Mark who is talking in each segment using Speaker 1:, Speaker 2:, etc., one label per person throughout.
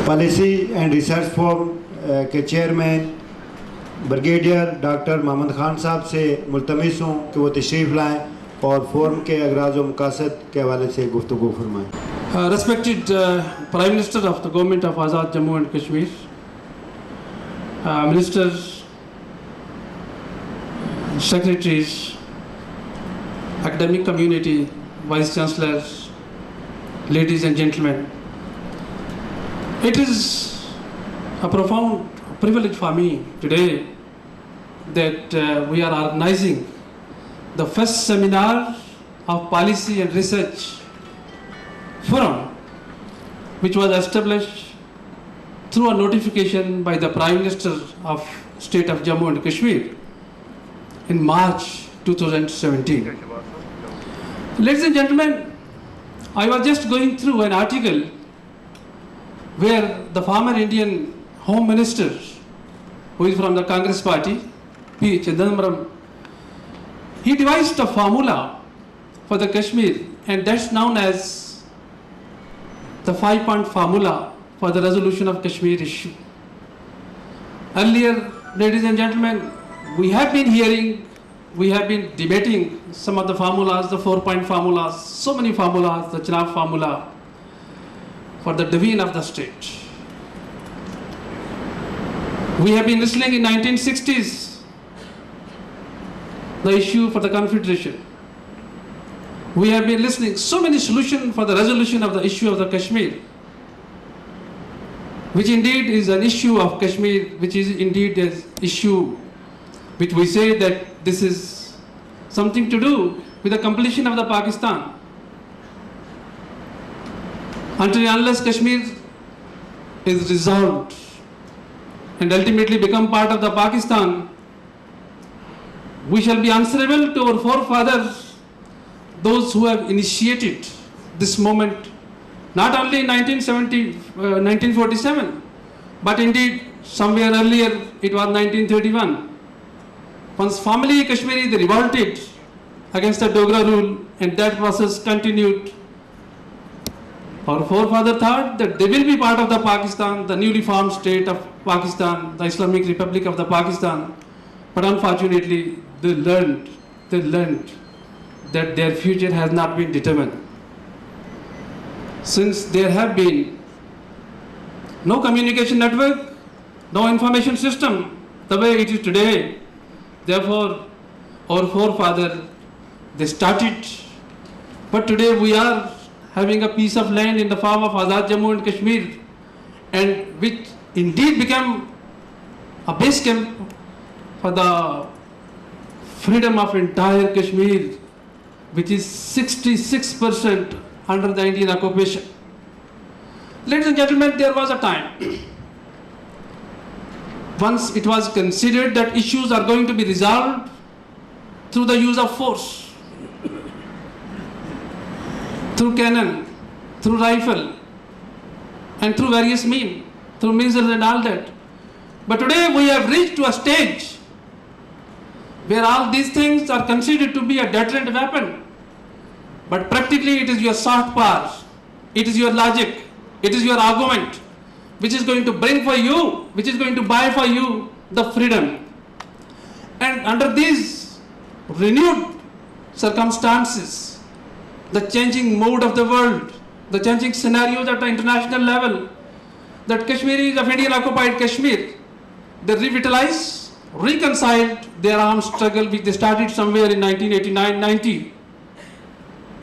Speaker 1: Policy and research forum के chairman brigadier doctor Mohammad Khan साहब से मुल्तमिस हूँ कि वो तशरीफ़ लाएँ और फोरम के अगराज़ व मकासद के हवाले से गुफ्तगू फरमाएँ।
Speaker 2: Respected Prime Minister of the Government of Azad Jammu and Kashmir, Ministers, Secretaries, academic community, Vice Chancellors, ladies and gentlemen, it is a profound privilege for me today that we are organizing the first seminar of policy and research forum, which was established through a notification by the Prime Minister of State of Jammu and Kashmir in March 2017. Ladies and gentlemen, I was just going through an article where the former Indian Home Minister, who is from the Congress Party, P. Chidambaram, he devised a formula for the Kashmir, and that's known as the 5-point formula for the resolution of Kashmir issue. Earlier, ladies and gentlemen, we have been hearing, we have been debating some of the formulas, the 4-point formulas, so many formulas, the Chenab formula for the division of the state. We have been listening in 1960s the issue for the confederation. We have been listening so many solutions for the resolution of the issue of the Kashmir, which indeed is an issue of Kashmir, which is indeed an issue which we say that this is something to do with the completion of the Pakistan. Until and unless Kashmir is resolved and ultimately become part of the Pakistan, we shall be answerable to our forefathers, those who have initiated this moment, not only in 1947, but indeed somewhere earlier it was 1931. Once family Kashmiri, they revolted against the Dogra rule, and that process continued. Our forefather thought that they will be part of the Pakistan, the newly formed state of Pakistan, the Islamic Republic of the Pakistan, but unfortunately they learned that their future has not been determined. Since there have been no communication network, no information system, the way it is today, therefore our forefathers, they started, but today we are having a piece of land in the form of Azad Jammu and Kashmir, and which indeed became a base camp for the freedom of entire Kashmir, which is 66% under the Indian occupation. Ladies and gentlemen, there was a time once it was considered that issues are going to be resolved through the use of force, through cannon, through rifle, and through various means, through missiles and all that. But today we have reached to a stage where all these things are considered to be a deterrent weapon. But practically it is your soft power, it is your logic, it is your argument, which is going to bring for you, which is going to buy for you the freedom. And under these renewed circumstances, the changing mood of the world, the changing scenarios at the international level, that Kashmiris of Indian occupied Kashmir, they revitalized, reconciled their armed struggle, which they started somewhere in 1989-90.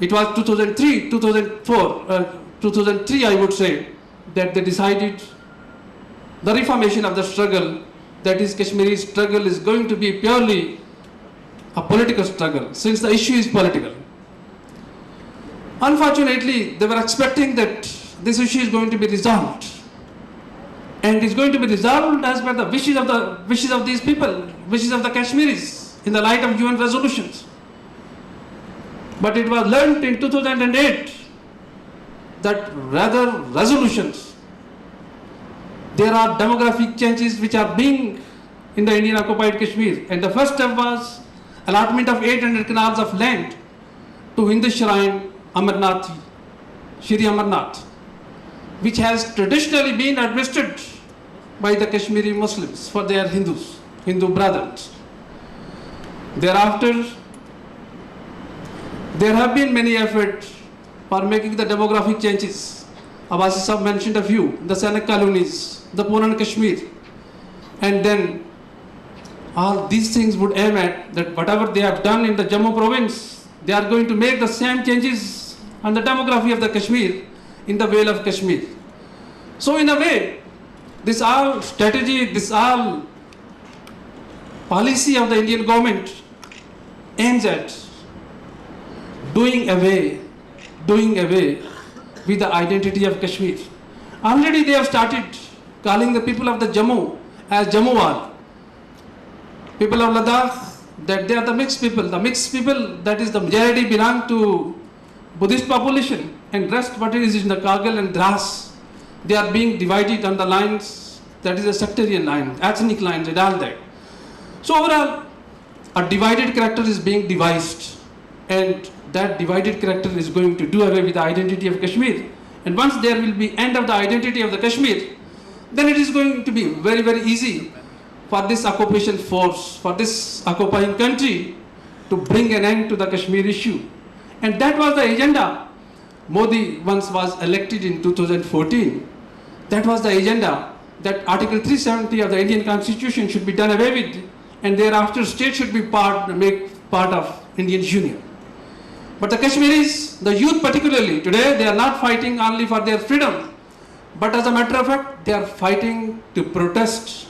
Speaker 2: It was 2003 I would say, that they decided the reformation of the struggle, that is Kashmiri struggle is going to be purely a political struggle, since the issue is political. Unfortunately, they were expecting that this issue is going to be resolved, and it's going to be resolved as per the wishes of these people, wishes of the Kashmiris, in the light of UN resolutions. But it was learned in 2008 that rather resolutions, there are demographic changes which are being in the Indian occupied Kashmir, and the first step was allotment of 800 canals of land to Hindu shrine Amarnath, Shri Amarnath. which has traditionally been administered by the Kashmiri Muslims for their Hindu brothers. Thereafter, there have been many efforts for making the demographic changes. Abbasi Sahab mentioned a few, the Sainik colonies, the Puran Kashmir, and then all these things would aim at that whatever they have done in the Jammu province, they are going to make the same changes on the demography of the Kashmir in the Vale of Kashmir. So in a way, this all strategy, this all policy of the Indian government aims at doing away with the identity of Kashmir. Already they have started calling the people of the Jammu as Jammuwal. People of Ladakh, that they are the mixed people. The mixed people, that is the majority belong to Buddhist population, and rest what is in the Kargil and Dras, they are being divided on the lines, that is a sectarian line, ethnic lines and all that. So overall, a divided character is being devised, and that divided character is going to do away with the identity of Kashmir. And once there will be end of the identity of the Kashmir, then it is going to be very, very easy for this occupation force, for this occupying country to bring an end to the Kashmir issue. And that was the agenda. Modi once was elected in 2014. That was the agenda, that Article 370 of the Indian Constitution should be done away with, and thereafter state should be make part of Indian Union. But the Kashmiris, the youth particularly, today they are not fighting only for their freedom, but as a matter of fact, they are fighting to protest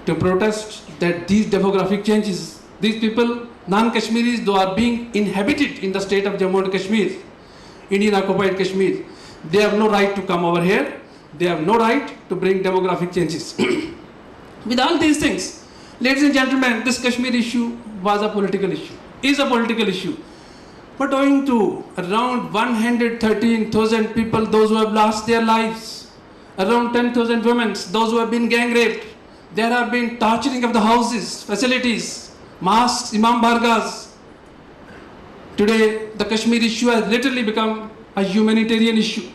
Speaker 2: that these demographic changes, these people, non-Kashmiris, though are being inhabited in the state of Jammu and Kashmir, Indian occupied Kashmir, they have no right to come over here. They have no right to bring demographic changes. With all these things, ladies and gentlemen, this Kashmir issue was a political issue, is a political issue. But owing to around 113,000 people, those who have lost their lives, around 10,000 women, those who have been gang raped, there have been torturing of the houses, facilities, mosques, imam bargas. Today, the Kashmir issue has literally become a humanitarian issue.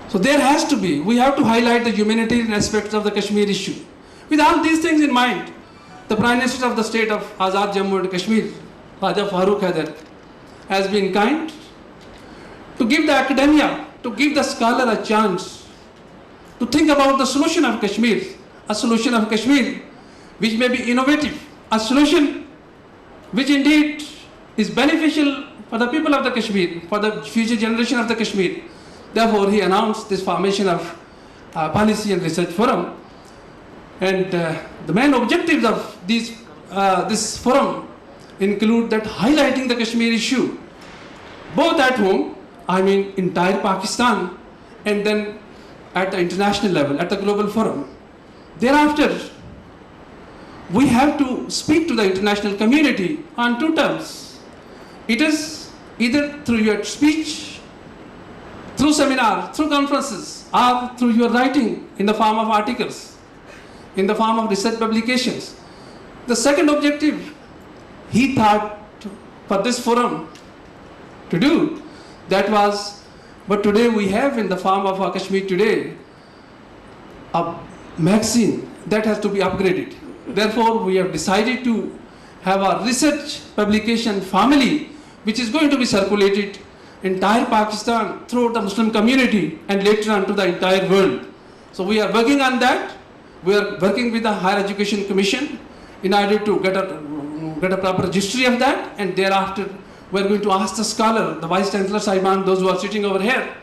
Speaker 2: So there has to be, we have to highlight the humanitarian aspects of the Kashmir issue. With all these things in mind, the Prime Minister of the state of Azad Jammu and Kashmir, Raja Farooq Haider, has been kind to give the academia, to give the scholar a chance to think about the solution of Kashmir, a solution of Kashmir which may be innovative, a solution which indeed is beneficial for the people of the Kashmir, for the future generation of the Kashmir. Therefore, he announced this formation of Policy and Research Forum. And the main objectives of this forum include that highlighting the Kashmir issue, both at home, I mean entire Pakistan, and then at the international level, at the global forum. Thereafter, we have to speak to the international community on two terms. It is either through your speech, through seminar, through conferences, or through your writing in the form of articles, in the form of research publications. The second objective he thought for this forum to do, that was, but today we have in the form of our Kashmir Today, a magazine that has to be upgraded. Therefore, we have decided to have a research publication family which is going to be circulated entire Pakistan, throughout the Muslim community, and later on to the entire world. So we are working on that. We are working with the Higher Education Commission in order to get a proper history of that, and thereafter we are going to ask the scholar, the Vice Chancellor Saiban, those who are sitting over here,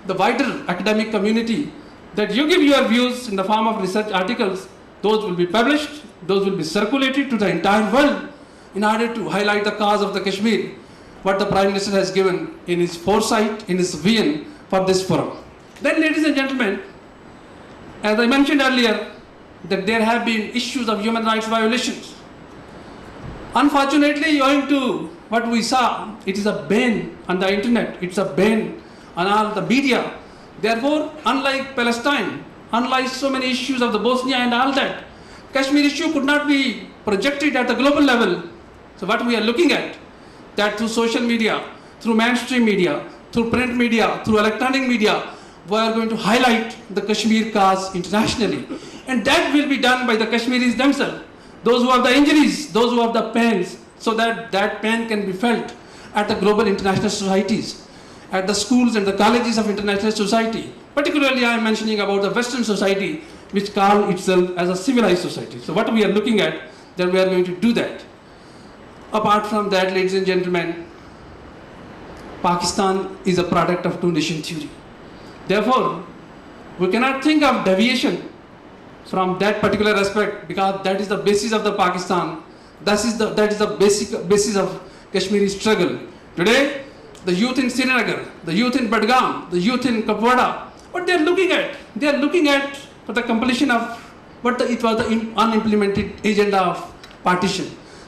Speaker 2: the wider academic community, that you give your views in the form of research articles. Those will be published, those will be circulated to the entire world in order to highlight the cause of the Kashmir, what the Prime Minister has given in his foresight, in his vision for this forum. Then, ladies and gentlemen, as I mentioned earlier, that there have been issues of human rights violations. Unfortunately, owing to what we saw, it is a ban on the internet, it's a ban on all the media. Therefore, unlike Palestine, unlike so many issues of the Bosnia and all that, Kashmir issue could not be projected at the global level. So what we are looking at, that through social media, through mainstream media, through print media, through electronic media, we are going to highlight the Kashmir cause internationally. And that will be done by the Kashmiris themselves. Those who have the injuries, those who have the pains, so that that pain can be felt at the global international societies, at the schools and the colleges of international society. Particularly I am mentioning about the Western society, which call itself as a civilized society. So what we are looking at, that we are going to do that. Apart from that, ladies and gentlemen, Pakistan is a product of two-nation theory. Therefore, we cannot think of deviation from that particular aspect, because that is the basis of the Pakistan. That is the basic basis of Kashmiri struggle. Today, the youth in Srinagar, the youth in Badgam, the youth in Kupwara, what they are looking at? They are looking at for the completion of it was the unimplemented agenda of partition.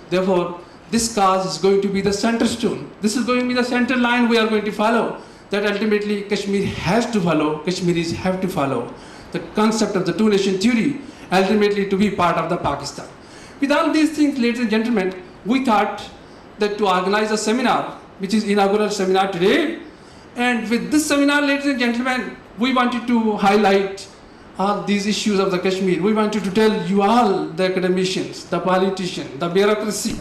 Speaker 2: Therefore, this cause is going to be the center stone. This is going to be the center line we are going to follow, that ultimately Kashmir has to follow, Kashmiris have to follow the concept of the two-nation theory, ultimately to be part of the Pakistan. With all these things, ladies and gentlemen, we thought that to organize a seminar, which is inaugural seminar today, and with this seminar, ladies and gentlemen, we wanted to highlight all these issues of the Kashmir. We wanted to tell you all, the academicians, the politicians, the bureaucracy,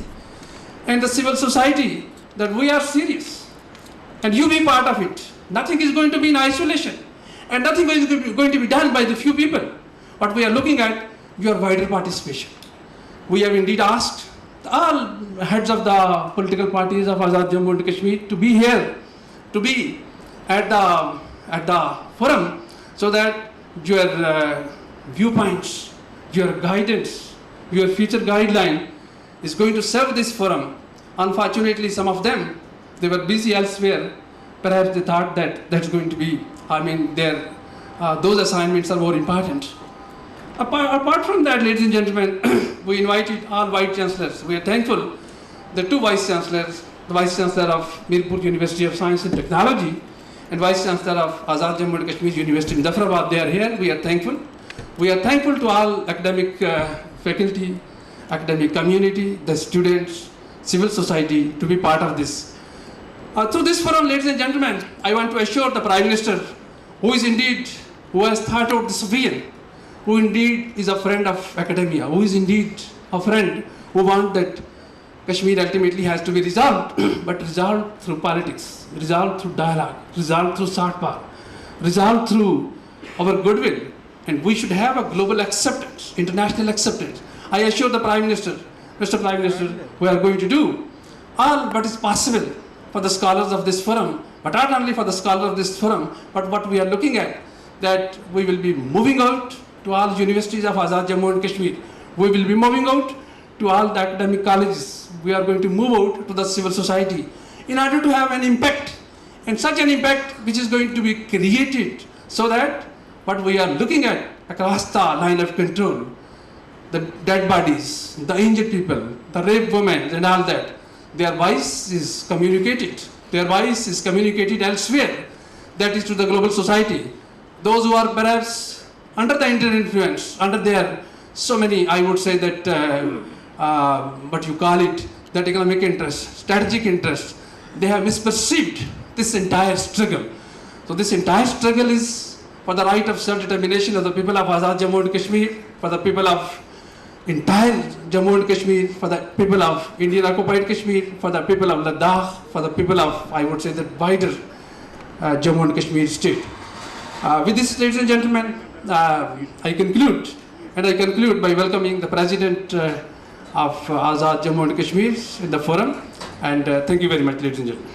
Speaker 2: and the civil society, that we are serious, and you be part of it. Nothing is going to be in isolation, and nothing is going to be done by the few people. What we are looking at, your wider participation. We have indeed asked all heads of the political parties of Azad Jammu and Kashmir to be here, to be at the forum, so that your viewpoints, your guidance, your future guideline is going to serve this forum. Unfortunately, some of them, they were busy elsewhere. Perhaps they thought that that's going to be, those assignments are more important. Apart from that, ladies and gentlemen, we invited all Vice Chancellors. We are thankful. The two Vice Chancellors, the Vice Chancellor of Mirpur University of Science and Technology, and Vice Chancellor of Azad Jammu and Kashmir University in Muzaffarabad, they are here. We are thankful. We are thankful to all academic faculty, academic community, the students, civil society to be part of this. Through this forum, ladies and gentlemen, I want to assure the Prime Minister, who has thought out this vision, who indeed is a friend of academia, who is indeed a friend who wants that Kashmir ultimately has to be resolved, but resolved through politics, resolved through dialogue, resolved through soft power, resolved through our goodwill, and we should have a global acceptance, international acceptance. I assure the Prime Minister, Mr. Prime Minister, we are going to do all what is possible for the scholars of this forum, but not only for the scholars of this forum, but what we are looking at, that we will be moving out to all universities of Azad Jammu and Kashmir. We will be moving out to all the academic colleges. We are going to move out to the civil society in order to have an impact, and such an impact which is going to be created, so that what we are looking at across the line of control, the dead bodies, the injured people, the raped women and all that, their voice is communicated. Their voice is communicated elsewhere, that is to the global society. Those who are perhaps under the inter-influence, under their so many, I would say that, what you call it, that economic interest, strategic interest, they have misperceived this entire struggle. So this entire struggle is for the right of self-determination of the people of Azad Jammu and Kashmir, for the people of entire Jammu and Kashmir, for the people of Indian occupied Kashmir, for the people of Ladakh, for the people of, I would say, the wider Jammu and Kashmir state. With this, ladies and gentlemen, I conclude by welcoming the President of Azad Jammu and Kashmir in the forum, and thank you very much, ladies and gentlemen.